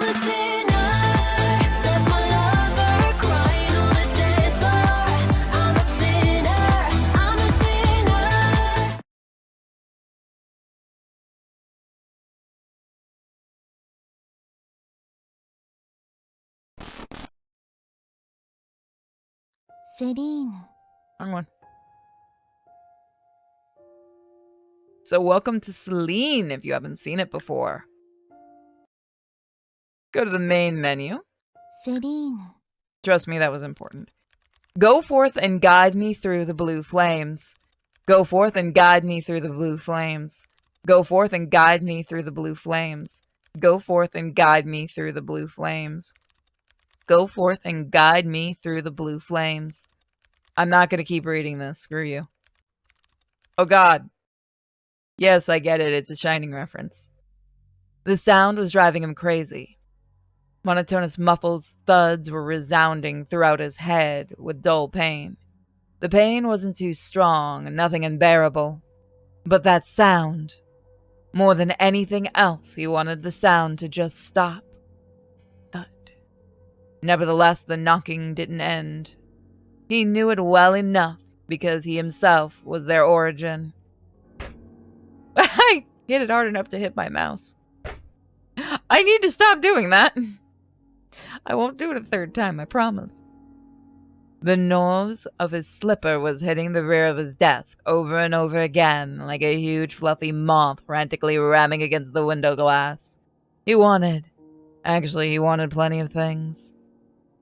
a sinner, left my lover crying on the dance floor. I'm a sinner, I'm a sinner. Celine. Wrong one. So welcome to Celine if you haven't seen it before. Go to the main menu. Celine. Trust me, that was important. Go forth and guide me through the blue flames. Go forth and guide me through the blue flames. Go forth and guide me through the blue flames. Go forth and guide me through the blue flames. Go forth and guide me through the blue flames. I'm not going to keep reading this. Screw you. Oh God. Yes, I get it. It's a Shining reference. The sound was driving him crazy. Monotonous muffled thuds were resounding throughout his head with dull pain. The pain wasn't too strong, nothing unbearable. But that sound. More than anything else, he wanted the sound to just stop. Thud. Nevertheless, the knocking didn't end. He knew it well enough because he himself was their origin. I hit it hard enough to hit my mouse. I need to stop doing that. I won't do it a third time, I promise. The nose of his slipper was hitting the rear of his desk over and over again, like a huge fluffy moth frantically ramming against the window glass. He wanted plenty of things.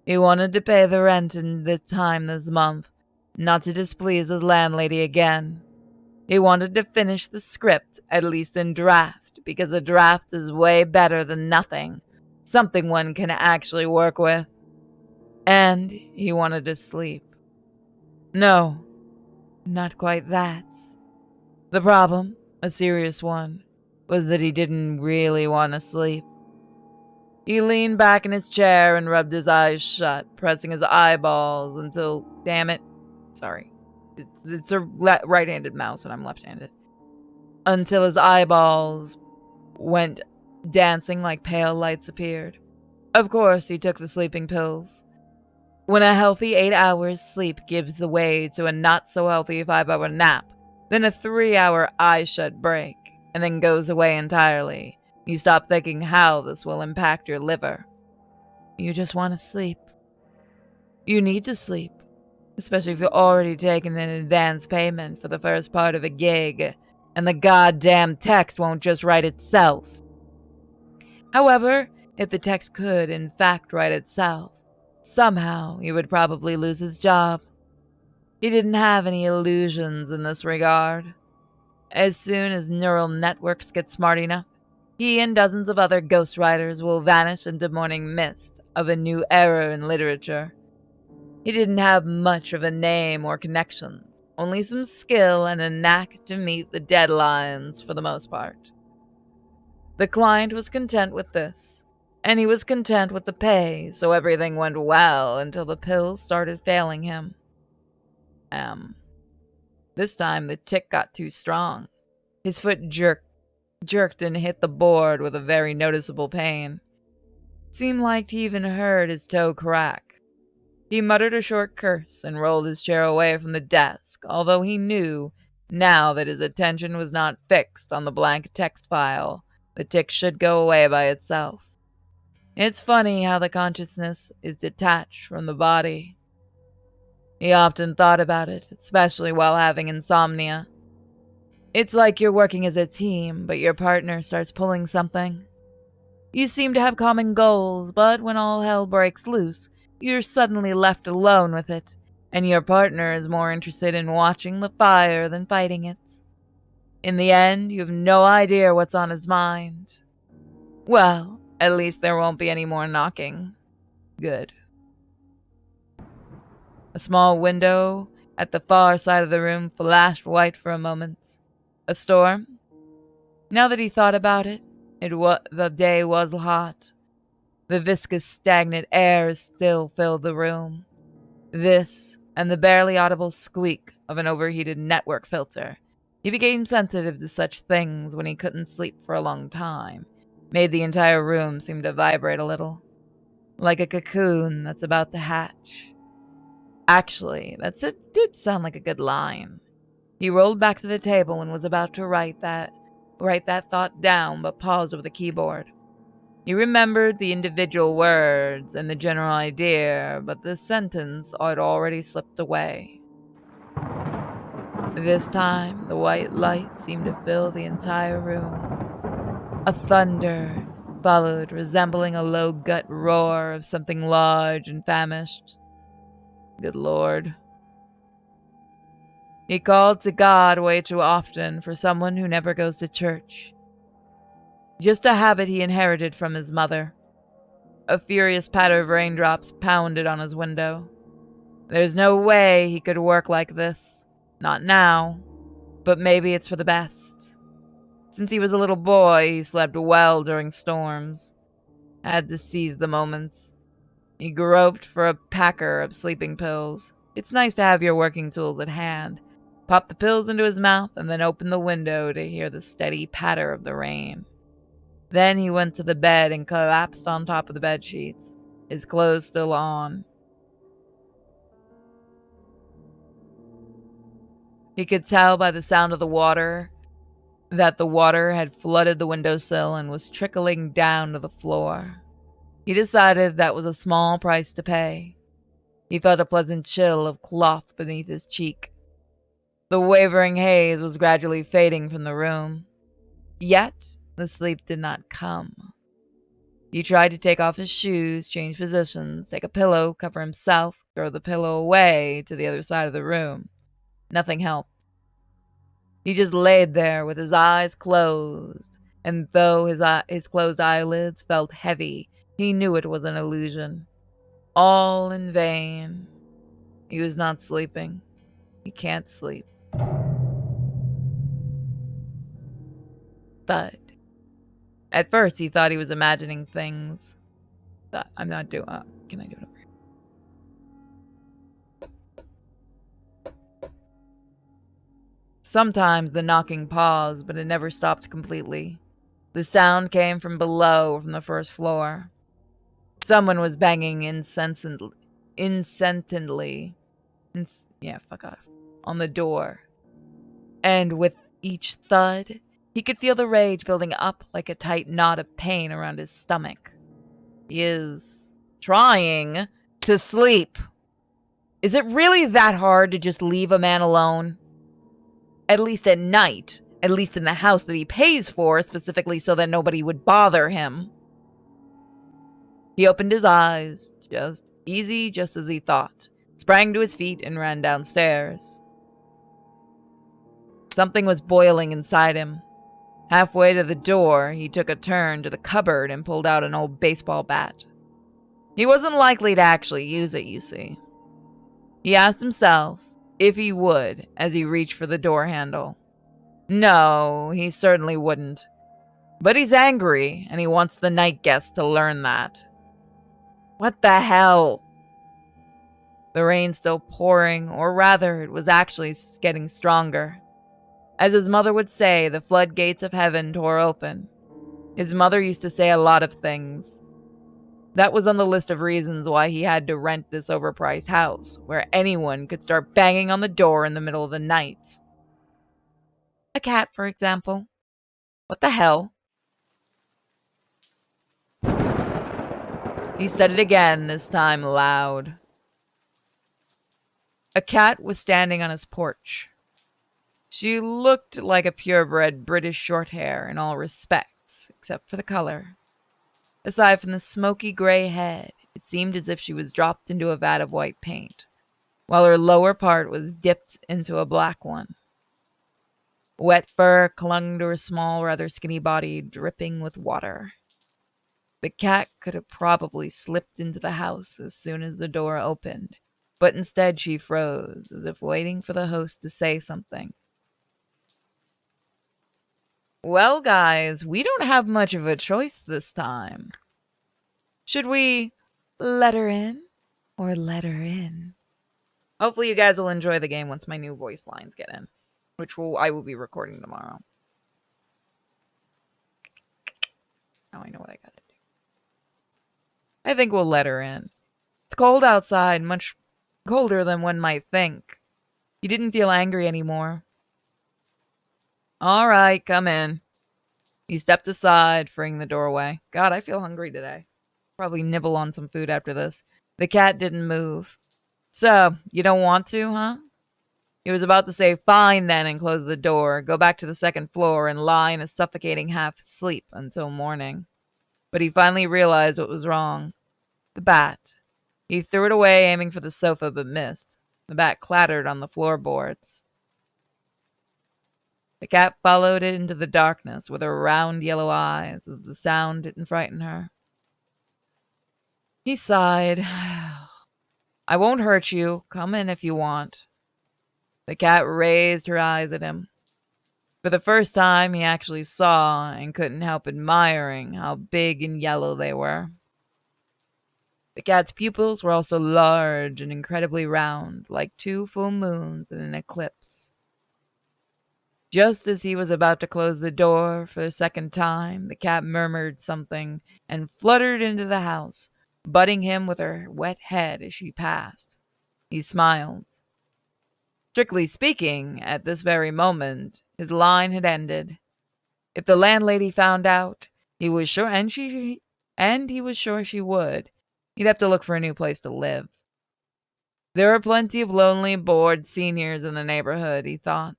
He wanted to pay the rent in this time this month, not to displease his landlady again. He wanted to finish the script, at least in draft, because a draft is way better than nothing, something one can actually work with. And he wanted to sleep. No, not quite that. The problem, a serious one, was that he didn't really want to sleep. He leaned back in his chair and rubbed his eyes shut, pressing his eyeballs until, damn it, sorry, it's a right-handed mouse and I'm left-handed, until his eyeballs went dancing like pale lights appeared. Of course, he took the sleeping pills. When a healthy 8 hours sleep gives way to a not-so-healthy 5-hour nap, then a 3-hour eye-shut break, and then goes away entirely, you stop thinking how this will impact your liver. You just want to sleep. You need to sleep, especially if you're already taking an advance payment for the first part of a gig, and the goddamn text won't just write itself. However, if the text could in fact write itself, somehow he would probably lose his job. He didn't have any illusions in this regard. As soon as neural networks get smart enough, he and dozens of other ghostwriters will vanish into morning mist of a new era in literature. He didn't have much of a name or connections, only some skill and a knack to meet the deadlines for the most part. The client was content with this, and he was content with the pay, so everything went well until the pills started failing him. This time the tic got too strong. His foot jerked and hit the board with a very noticeable pain. Seemed like he even heard his toe crack. He muttered a short curse and rolled his chair away from the desk, although he knew, now that his attention was not fixed on the blank text file, the tic should go away by itself. It's funny how the consciousness is detached from the body. He often thought about it, especially while having insomnia. It's like you're working as a team, but your partner starts pulling something. You seem to have common goals, but when all hell breaks loose, you're suddenly left alone with it, and your partner is more interested in watching the fire than fighting it. In the end, you have no idea what's on his mind. Well, at least there won't be any more knocking. Good. A small window at the far side of the room flashed white for a moment. A storm? Now that he thought about it, the day was hot. The viscous, stagnant air still filled the room. This, and the barely audible squeak of an overheated network filter. He became sensitive to such things when he couldn't sleep for a long time. made the entire room seem to vibrate a little, like a cocoon that's about to hatch. Actually, it did sound like a good line. He rolled back to the table and was about to write that thought down, but paused over the keyboard. He remembered the individual words and the general idea, but the sentence had already slipped away. This time, the white light seemed to fill the entire room. A thunder followed, resembling a low gut roar of something large and famished. Good Lord. He called to God way too often for someone who never goes to church. Just a habit he inherited from his mother. A furious patter of raindrops pounded on his window. There's no way he could work like this. Not now. But maybe it's for the best. Since he was a little boy, he slept well during storms. Had to seize the moments. He groped for a packer of sleeping pills. It's nice to have your working tools at hand. Popped the pills into his mouth and then opened the window to hear the steady patter of the rain. Then he went to the bed and collapsed on top of the bedsheets, his clothes still on. He could tell by the sound of the water that the water had flooded the windowsill and was trickling down to the floor. He decided that was a small price to pay. He felt a pleasant chill of cloth beneath his cheek. The wavering haze was gradually fading from the room. Yet, the sleep did not come. He tried to take off his shoes, change positions, take a pillow, cover himself, throw the pillow away to the other side of the room. Nothing helped. He just laid there with his eyes closed, and though his closed eyelids felt heavy, he knew it was an illusion. All in vain. He was not sleeping. He can't sleep. Thud. At first, he thought he was imagining things. I'm not doing. Can I do it over here? Sometimes the knocking paused, but it never stopped completely. The sound came from below, from the first floor. Someone was banging incessantly, fuck off, on the door. And with each thud, he could feel the rage building up like a tight knot of pain around his stomach. He is trying to sleep. Is it really that hard to just leave a man alone? At least at night. At least in the house that he pays for, specifically so that nobody would bother him. He opened his eyes, just as he thought, sprang to his feet and ran downstairs. Something was boiling inside him. Halfway to the door, he took a turn to the cupboard and pulled out an old baseball bat. He wasn't likely to actually use it, you see. He asked himself if he would as he reached for the door handle. No, he certainly wouldn't. But he's angry, and he wants the night guest to learn that. What the hell? The rain still pouring, or rather, it was actually getting stronger. As his mother would say, the floodgates of heaven tore open. His mother used to say a lot of things. That was on the list of reasons why he had to rent this overpriced house, where anyone could start banging on the door in the middle of the night. A cat, for example. What the hell? He said it again, this time loud. A cat was standing on his porch. She looked like a purebred British Shorthair in all respects, except for the color. Aside from the smoky gray head, it seemed as if she was dropped into a vat of white paint, while her lower part was dipped into a black one. Wet fur clung to her small, rather skinny body, dripping with water. The cat could have probably slipped into the house as soon as the door opened, but instead she froze, as if waiting for the host to say something. Well, guys, we don't have much of a choice this time. Should we let her in or let her in? Hopefully you guys will enjoy the game once my new voice lines get in, which I will be recording tomorrow. Now I know what I gotta do. I think we'll let her in. It's cold outside, much colder than one might think. He didn't feel angry anymore. All right, come in. He stepped aside, freeing the doorway. God, I feel hungry today. Probably nibble on some food after this. The cat didn't move. So, you don't want to, huh? He was about to say fine then and close the door, go back to the second floor and lie in a suffocating half sleep until morning. But he finally realized what was wrong. The bat. He threw it away, aiming for the sofa, but missed. The bat clattered on the floorboards. The cat followed it into the darkness with her round yellow eyes, as the sound didn't frighten her. He sighed. I won't hurt you. Come in if you want. The cat raised her eyes at him. For the first time, he actually saw and couldn't help admiring how big and yellow they were. The cat's pupils were also large and incredibly round, like 2 full moons in an eclipse. Just as he was about to close the door for the second time, the cat murmured something and fluttered into the house, butting him with her wet head as she passed. He smiled. Strictly speaking, at this very moment, his line had ended. If the landlady found out, he was sure, and he was sure she would, he'd have to look for a new place to live. There are plenty of lonely, bored seniors in the neighborhood, he thought.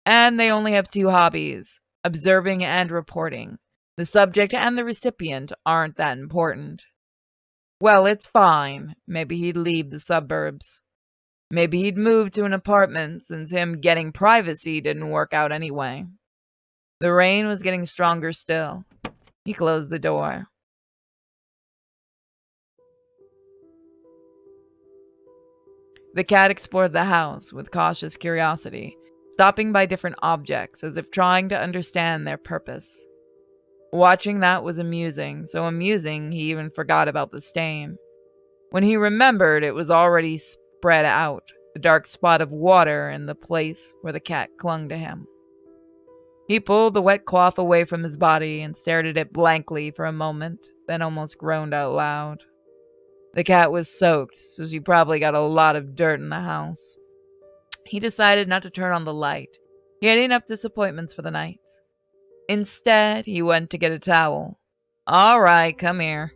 And they only have 2 hobbies, observing and reporting. The subject and the recipient aren't that important. Well, it's fine. Maybe he'd leave the suburbs. Maybe he'd move to an apartment since him getting privacy didn't work out anyway. The rain was getting stronger still. He closed the door. The cat explored the house with cautious curiosity, stopping by different objects as if trying to understand their purpose. Watching that was amusing, so amusing he even forgot about the stain. When he remembered, it was already spread out, the dark spot of water in the place where the cat clung to him. He pulled the wet cloth away from his body and stared at it blankly for a moment, then almost groaned out loud. The cat was soaked, so she probably got a lot of dirt in the house. He decided not to turn on the light. He had enough disappointments for the night. Instead, he went to get a towel. All right, come here.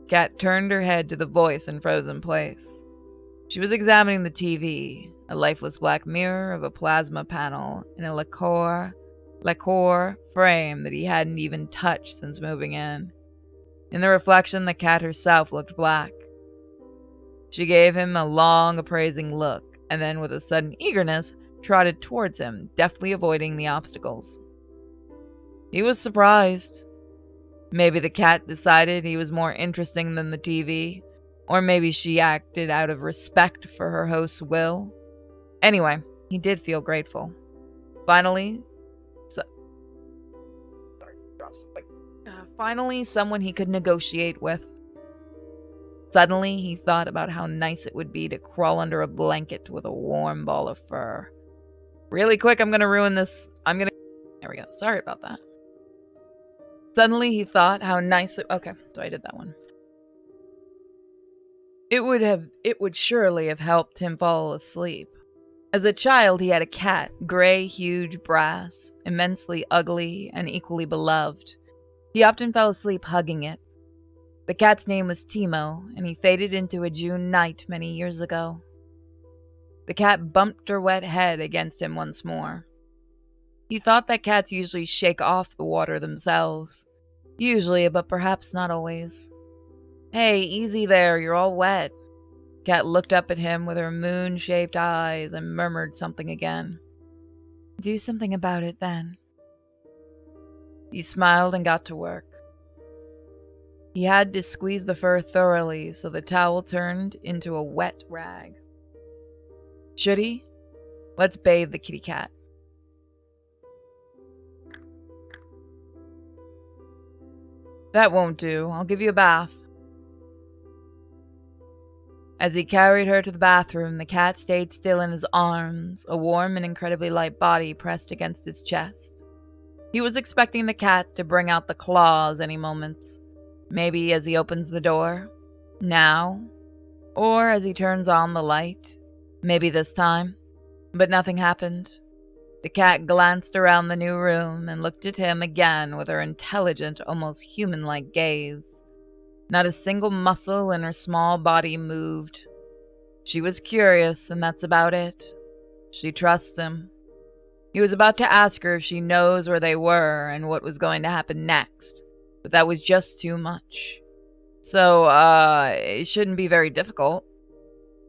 Cat turned her head to the voice and froze in place. She was examining the TV, a lifeless black mirror of a plasma panel in a lacquer frame that he hadn't even touched since moving in. In the reflection, the cat herself looked black. She gave him a long, appraising look, and then with a sudden eagerness, trotted towards him, deftly avoiding the obstacles. He was surprised. Maybe the cat decided he was more interesting than the TV, or maybe she acted out of respect for her host's will. Anyway, he did feel grateful. Finally, someone he could negotiate with. Suddenly, he thought about how nice it would be to crawl under a blanket with a warm ball of fur. Really quick, I'm gonna ruin this. There we go. Sorry about that. Suddenly, he thought how nice it... Okay, so I did that one. It would surely have helped him fall asleep. As a child, he had a cat, gray, huge, brass, immensely ugly, and equally beloved. He often fell asleep hugging it. The cat's name was Timo, and he faded into a June night many years ago. The cat bumped her wet head against him once more. He thought that cats usually shake off the water themselves. Usually, but perhaps not always. Hey, easy there, you're all wet. Cat looked up at him with her moon-shaped eyes and murmured something again. Do something about it then. He smiled and got to work. He had to squeeze the fur thoroughly so the towel turned into a wet rag. Should he? Let's bathe the kitty cat. That won't do. I'll give you a bath. As he carried her to the bathroom, the cat stayed still in his arms, a warm and incredibly light body pressed against his chest. He was expecting the cat to bring out the claws any moment. Maybe as he opens the door. Now. Or as he turns on the light. Maybe this time. But nothing happened. The cat glanced around the new room and looked at him again with her intelligent, almost human-like gaze. Not a single muscle in her small body moved. She was curious, and that's about it. She trusts him. He was about to ask her if she knows where they were and what was going to happen next, but that was just too much. So, it shouldn't be very difficult.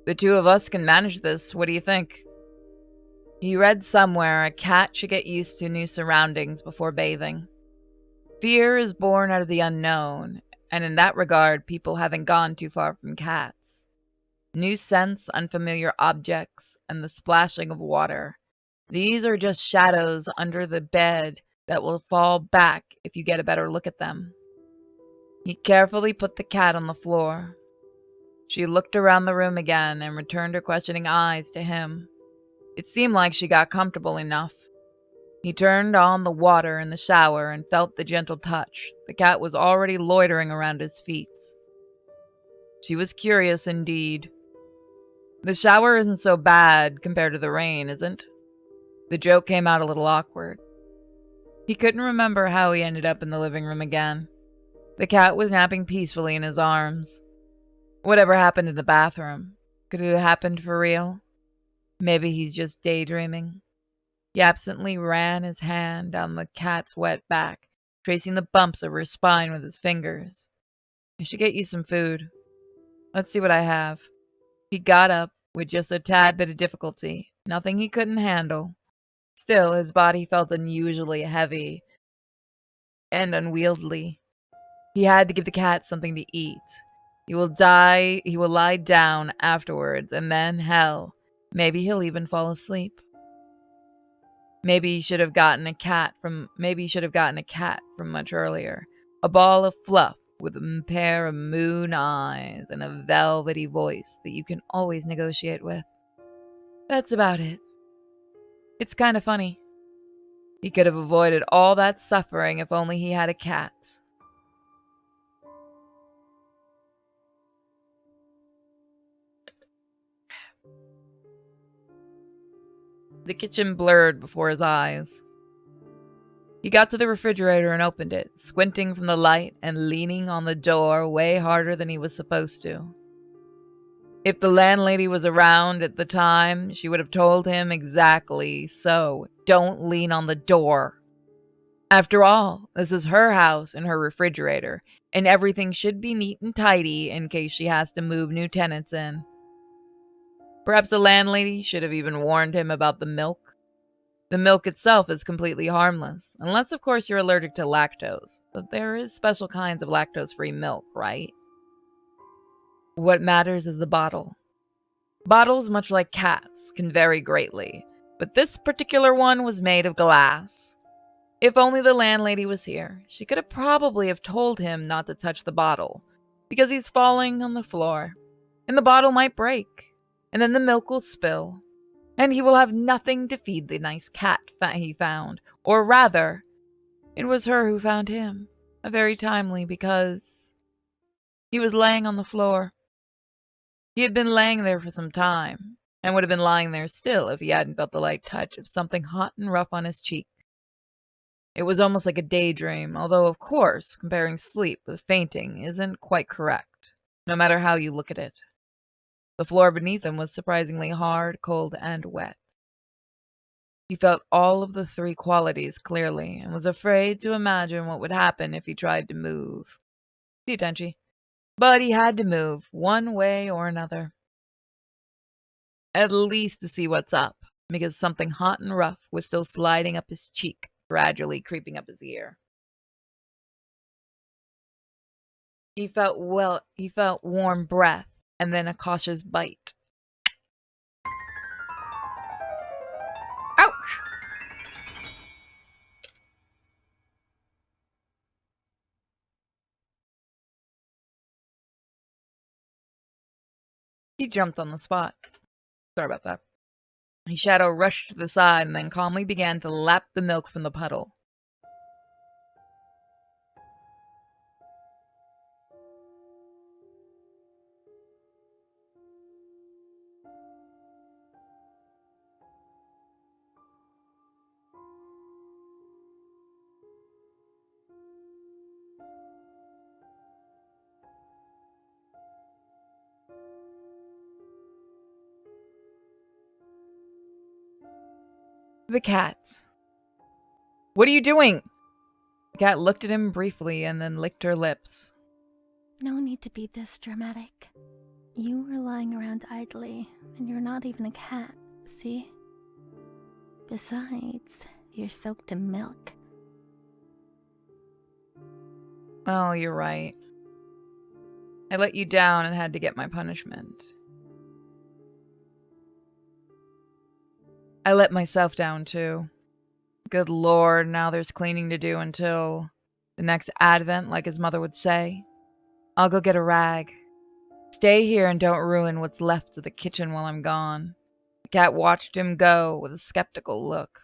The two of us can manage this. What do you think? He read somewhere a cat should get used to new surroundings before bathing. Fear is born out of the unknown, and in that regard, people haven't gone too far from cats. New scents, unfamiliar objects, and the splashing of water. These are just shadows under the bed that will fall back if you get a better look at them. He carefully put the cat on the floor. She looked around the room again and returned her questioning eyes to him. It seemed like she got comfortable enough. He turned on the water in the shower and felt the gentle touch. The cat was already loitering around his feet. She was curious indeed. The shower isn't so bad compared to the rain, isn't? The joke came out a little awkward. He couldn't remember how he ended up in the living room again. The cat was napping peacefully in his arms. Whatever happened in the bathroom? Could it have happened for real? Maybe he's just daydreaming. He absently ran his hand down the cat's wet back, tracing the bumps of her spine with his fingers. I should get you some food. Let's see what I have. He got up with just a tad bit of difficulty, nothing he couldn't handle. Still, his body felt unusually heavy and unwieldy. He had to give the cat something to eat. He will lie down afterwards, and then, hell, maybe he'll even fall asleep. Maybe he should have gotten a cat from much earlier. A ball of fluff with a pair of moon eyes and a velvety voice that you can always negotiate with. That's about it. It's kind of funny. He could have avoided all that suffering if only he had a cat. The kitchen blurred before his eyes. He got to the refrigerator and opened it, squinting from the light and leaning on the door way harder than he was supposed to. If the landlady was around at the time, she would have told him exactly so. Don't lean on the door. After all, this is her house and her refrigerator, and everything should be neat and tidy in case she has to move new tenants in. Perhaps the landlady should have even warned him about the milk. The milk itself is completely harmless, unless of course you're allergic to lactose, but there is special kinds of lactose-free milk, right? What matters is the bottle. Bottles, much like cats, can vary greatly, but this particular one was made of glass. If only the landlady was here, she could have probably have told him not to touch the bottle, because he's falling on the floor, and the bottle might break, and then the milk will spill, and he will have nothing to feed the nice cat he found, or rather, it was her who found him, very timely because he was laying on the floor. He had been laying there for some time, and would have been lying there still if he hadn't felt the light touch of something hot and rough on his cheek. It was almost like a daydream, although, of course, comparing sleep with fainting isn't quite correct, no matter how you look at it. The floor beneath him was surprisingly hard, cold, and wet. He felt all of the three qualities clearly, and was afraid to imagine what would happen if he tried to move. See, Tenchi. But he had to move, one way or another. At least to see what's up, because something hot and rough was still sliding up his cheek, gradually creeping up his ear. He felt warm breath, and then a cautious bite. Ouch! He jumped on the spot. Sorry about that. His shadow rushed to the side and then calmly began to lap the milk from the puddle. The cat. What are you doing? The cat looked at him briefly and then licked her lips. No need to be this dramatic. You were lying around idly, and you're not even a cat, see? Besides, you're soaked in milk. Oh, you're right. I let you down and had to get my punishment. I let myself down too. Good lord, now there's cleaning to do until the next advent, like his mother would say. I'll go get a rag. Stay here and don't ruin what's left of the kitchen while I'm gone. The cat watched him go with a skeptical look.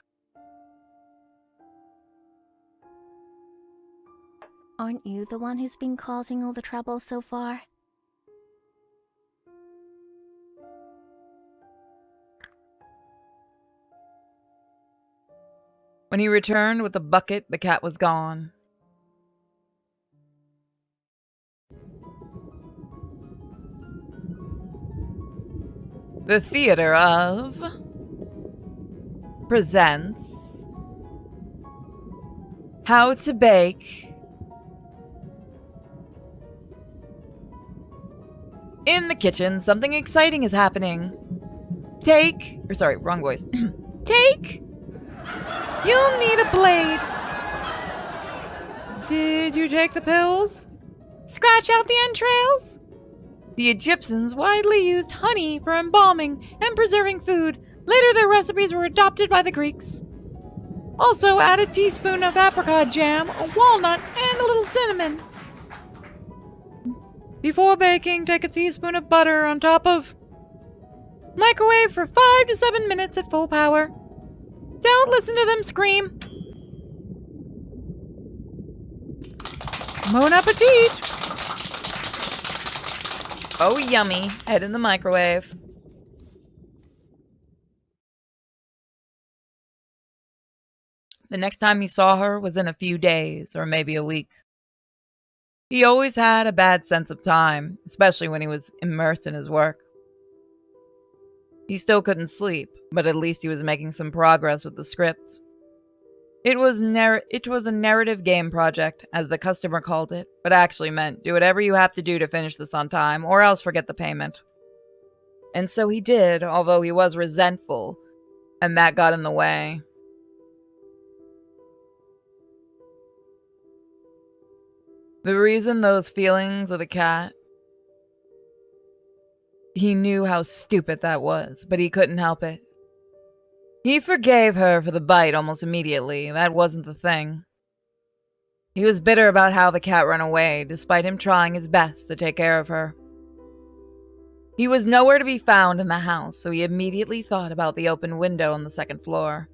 Aren't you the one who's been causing all the trouble so far? When he returned with the bucket, the cat was gone. The Theater of presents How to Bake. In the kitchen, something exciting is happening. Wrong voice. You'll need a blade. Did you take the pills? Scratch out the entrails? The Egyptians widely used honey for embalming and preserving food. Later, their recipes were adopted by the Greeks. Also, add a teaspoon of apricot jam, a walnut, and a little cinnamon. Before baking, take a teaspoon of butter on top of. Microwave for 5 to 7 minutes at full power. Don't listen to them scream. Bon appetit! Oh, yummy. Head in the microwave. The next time he saw her was in a few days, or maybe a week. He always had a bad sense of time, especially when he was immersed in his work. He still couldn't sleep, but at least he was making some progress with the script. It was a narrative game project, as the customer called it, but actually meant do whatever you have to do to finish this on time, or else forget the payment. And so he did, although he was resentful, and that got in the way. The reason those feelings of the cat, he knew how stupid that was, but he couldn't help it. He forgave her for the bite almost immediately. That wasn't the thing. He was bitter about how the cat ran away, despite him trying his best to take care of her. He was nowhere to be found in the house, so he immediately thought about the open window on the second floor.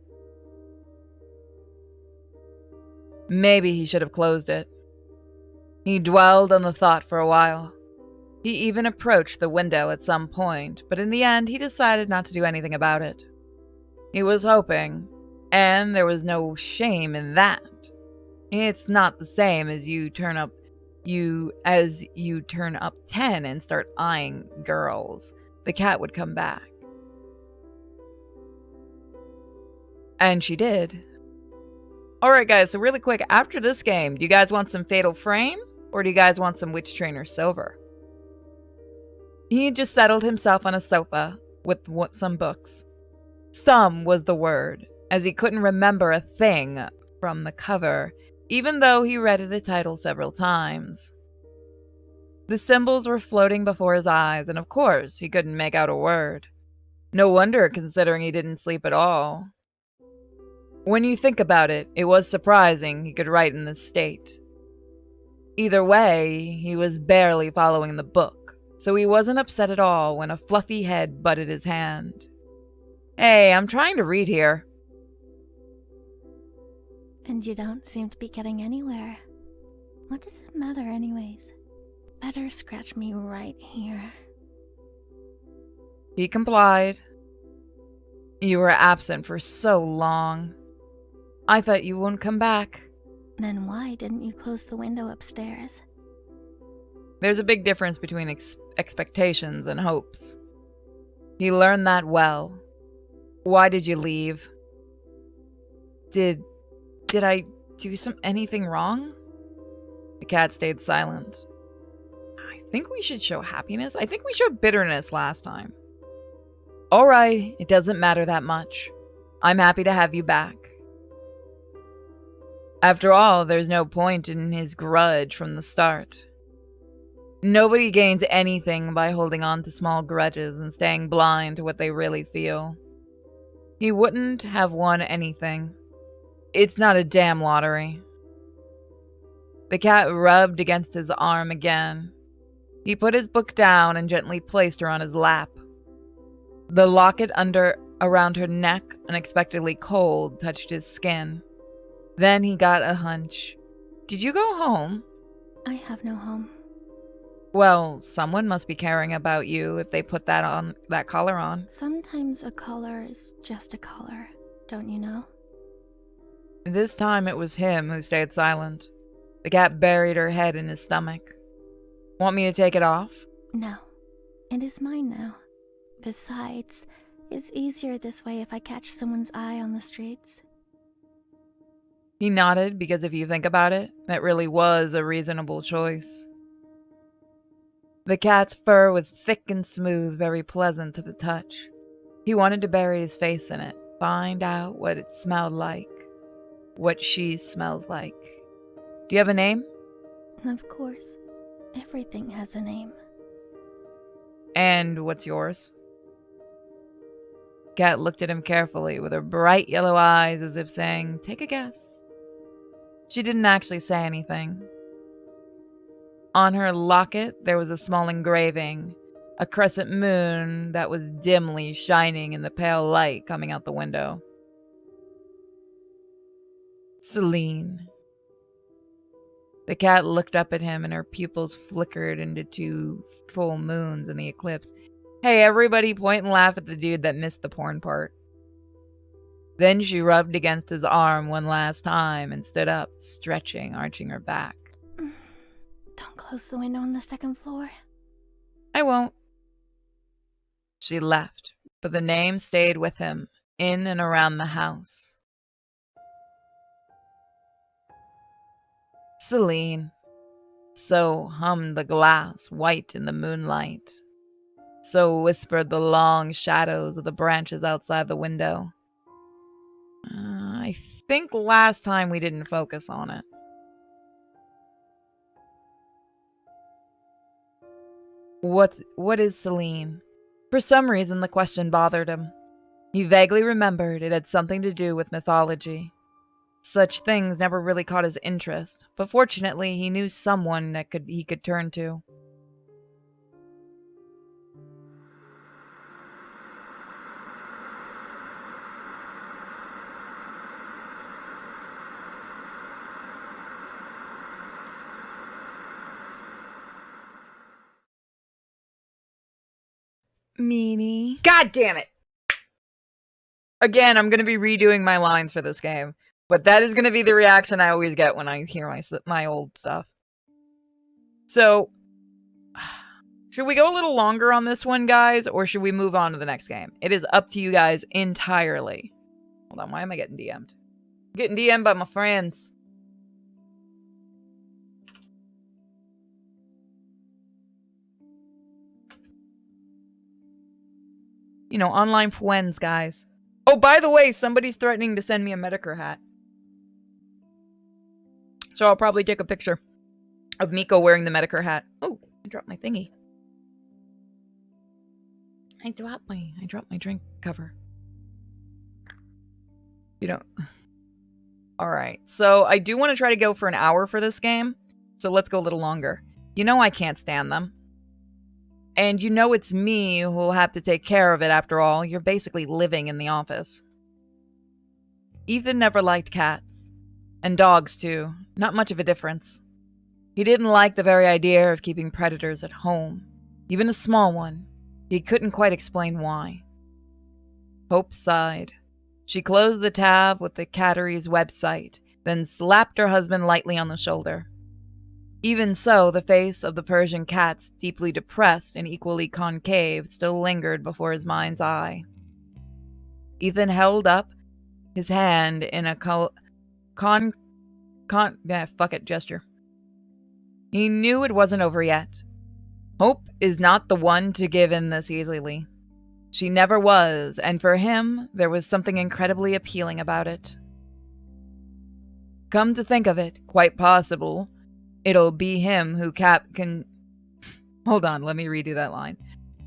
Maybe he should have closed it. He dwelled on the thought for a while. He even approached the window at some point, but in the end he decided not to do anything about it. He was hoping, and there was no shame in that. It's not the same as you turn up 10 and start eyeing girls. The cat would come back. And she did. Alright guys, so really quick, after this game, do you guys want some Fatal Frame? Or do you guys want some Witch Trainer Silver? He just settled himself on a sofa with some books. Some was the word, as he couldn't remember a thing from the cover, even though he read the title several times. The symbols were floating before his eyes, and of course, he couldn't make out a word. No wonder, considering he didn't sleep at all. When you think about it, it was surprising he could write in this state. Either way, he was barely following the book, so he wasn't upset at all when a fluffy head butted his hand. Hey, I'm trying to read here. And you don't seem to be getting anywhere. What does it matter anyways? Better scratch me right here. He complied. You were absent for so long. I thought you wouldn't come back. Then why didn't you close the window upstairs? There's a big difference between expectations and hopes. He learned that well. Why did you leave? Did I do anything wrong? The cat stayed silent. I think we should show happiness. I think we showed bitterness last time. All right, it doesn't matter that much. I'm happy to have you back. After all, there's no point in his grudge from the start. Nobody gains anything by holding on to small grudges and staying blind to what they really feel. He wouldn't have won anything. It's not a damn lottery. The cat rubbed against his arm again. He put his book down and gently placed her on his lap. The locket around her neck, unexpectedly cold, touched his skin. Then he got a hunch. Did you go home? I have no home. Well, someone must be caring about you if they put that collar on. Sometimes a collar is just a collar, don't you know? This time it was him who stayed silent. The cat buried her head in his stomach. Want me to take it off? No, it is mine now. Besides, it's easier this way if I catch someone's eye on the streets. He nodded because if you think about it, that really was a reasonable choice. The cat's fur was thick and smooth, very pleasant to the touch. He wanted to bury his face in it, find out what it smelled like, what she smells like. Do you have a name? Of course, everything has a name. And what's yours? Cat looked at him carefully with her bright yellow eyes as if saying, take a guess. She didn't actually say anything. On her locket, there was a small engraving, a crescent moon that was dimly shining in the pale light coming out the window. Celine. The cat looked up at him and her pupils flickered into 2 full moons in the eclipse. Hey, everybody point and laugh at the dude that missed the porn part. Then she rubbed against his arm one last time and stood up, stretching, arching her back. Don't close the window on the 2nd floor. I won't. She left, but the name stayed with him, in and around the house. Celine. So hummed the glass, white in the moonlight. So whispered the long shadows of the branches outside the window. I think last time we didn't focus on it. What is Celine? For some reason, the question bothered him. He vaguely remembered it had something to do with mythology. Such things never really caught his interest, but fortunately, he knew someone that he could turn to. Meanie. God damn it! Again, I'm going to be redoing my lines for this game, but that is going to be the reaction I always get when I hear my old stuff. So, should we go a little longer on this one, guys, or should we move on to the next game? It is up to you guys entirely. Hold on, why am I getting DM'd? I'm getting DM'd by my friends. You know, online friends, guys. Oh, by the way, somebody's threatening to send me a Medicare hat. So I'll probably take a picture of Miko wearing the Medicare hat. Oh, I dropped my thingy. I dropped my drink cover. You know. Alright, so I do want to try to go for an hour for this game. So let's go a little longer. You know I can't stand them. And you know it's me who'll have to take care of it after all. You're basically living in the office. Ethan never liked cats. And dogs, too. Not much of a difference. He didn't like the very idea of keeping predators at home. Even a small one. He couldn't quite explain why. Hope sighed. She closed the tab with the Cattery's website, then slapped her husband lightly on the shoulder. Even so, the face of the Persian cat, deeply depressed and equally concave, still lingered before his mind's eye. Ethan held up his hand in a fuck it gesture. He knew it wasn't over yet. Hope is not the one to give in this easily. She never was, and for him, there was something incredibly appealing about it. Come to think of it, quite possible, it'll be him who can... Hold on, let me redo that line.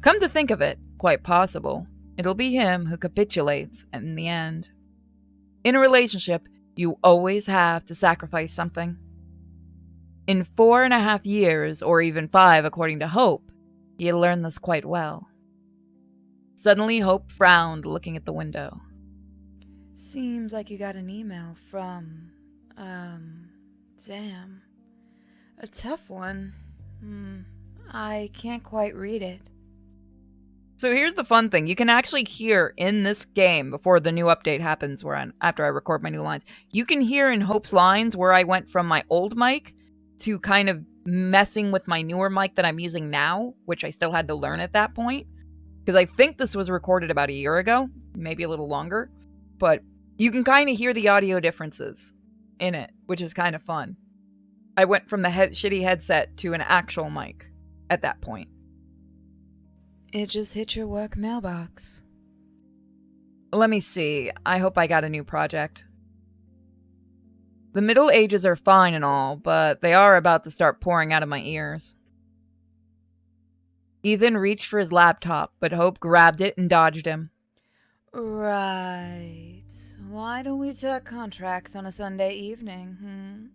Come to think of it, quite possible, it'll be him who capitulates in the end. In a relationship, you always have to sacrifice something. In 4.5 years, or even 5 according to Hope, he had learned this quite well. Suddenly, Hope frowned, looking at the window. Seems like you got an email from... damn. A tough one. I can't quite read it. So here's the fun thing. You can actually hear in this game, before the new update happens, after I record my new lines, you can hear in Hope's lines where I went from my old mic to kind of messing with my newer mic that I'm using now, which I still had to learn at that point. Because I think this was recorded about a year ago, maybe a little longer. But you can kind of hear the audio differences in it, which is kind of fun. I went from the shitty headset to an actual mic at that point. It just hit your work mailbox. Let me see. I hope I got a new project. The Middle Ages are fine and all, but they are about to start pouring out of my ears. Ethan reached for his laptop, but Hope grabbed it and dodged him. Right. Why don't we talk contracts on a Sunday evening,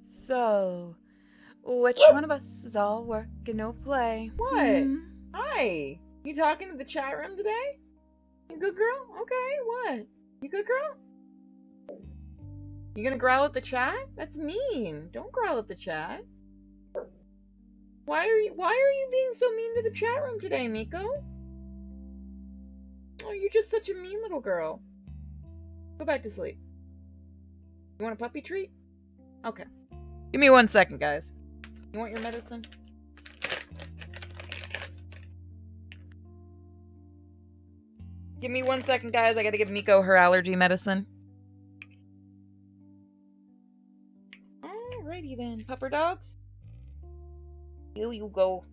So, which one of us is all work and no play? What? Hi. You talking to the chat room today? You good girl? Okay, what? You good girl? You gonna growl at the chat? That's mean. Don't growl at the chat. Why are you being so mean to the chat room today, Miko? Oh, you're just such a mean little girl. Go back to sleep. You want a puppy treat? Okay. Give me 1 second, guys. You want your medicine? Give me 1 second, guys. I gotta give Miko her allergy medicine. Alrighty then, pupper dogs. Here you go.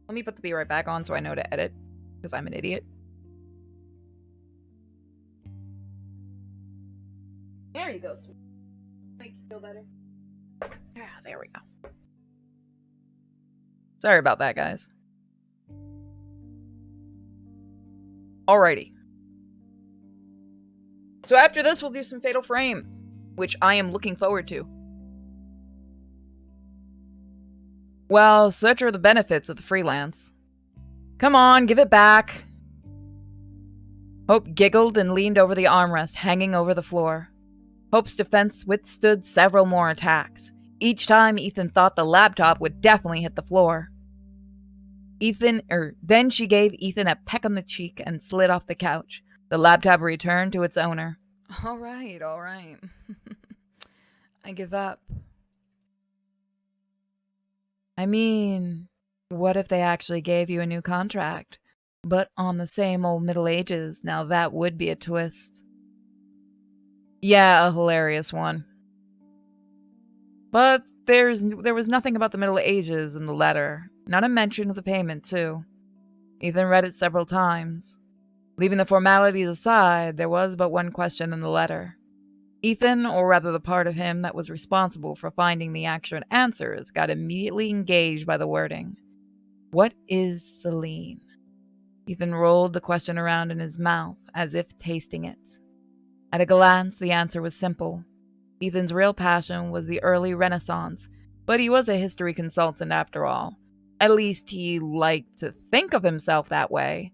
Let me put the be right back on so I know to edit, because I'm an idiot. There you go, sweet. Make you feel better. Yeah, there we go. Sorry about that, guys. Alrighty. So after this, we'll do some Fatal Frame, which I am looking forward to. Well, such are the benefits of the freelance. Come on, give it back. Hope giggled and leaned over the armrest hanging over the floor. Hope's defense withstood several more attacks. Each time Ethan thought the laptop would definitely hit the floor. Then she gave Ethan a peck on the cheek and slid off the couch. The laptop returned to its owner. All right. I give up. I mean, what if they actually gave you a new contract, but on the same old Middle Ages? Now that would be a twist. Yeah, a hilarious one. But there was nothing about the Middle Ages in the letter. Not a mention of the payment, too. Ethan read it several times. Leaving the formalities aside, there was but one question in the letter. Ethan, or rather the part of him that was responsible for finding the accurate answers, got immediately engaged by the wording. What is Celine? Ethan rolled the question around in his mouth, as if tasting it. At a glance, the answer was simple. Ethan's real passion was the early Renaissance, but he was a history consultant after all. At least he liked to think of himself that way.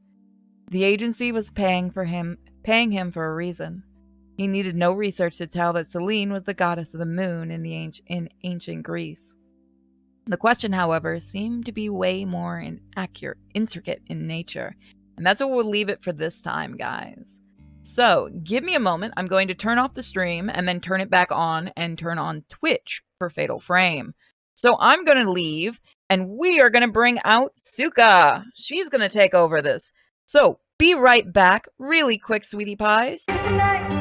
The agency was paying him for a reason. He needed no research to tell that Selene was the goddess of the moon in ancient Greece. The question, however, seemed to be way more intricate in nature, and that's what we'll leave it for this time, guys. So, give me a moment. I'm going to turn off the stream and then turn it back on and turn on Twitch for Fatal Frame. So I'm going to leave, and we are going to bring out Suka. She's going to take over this. So, Be right back, really quick, sweetie pies. Tonight,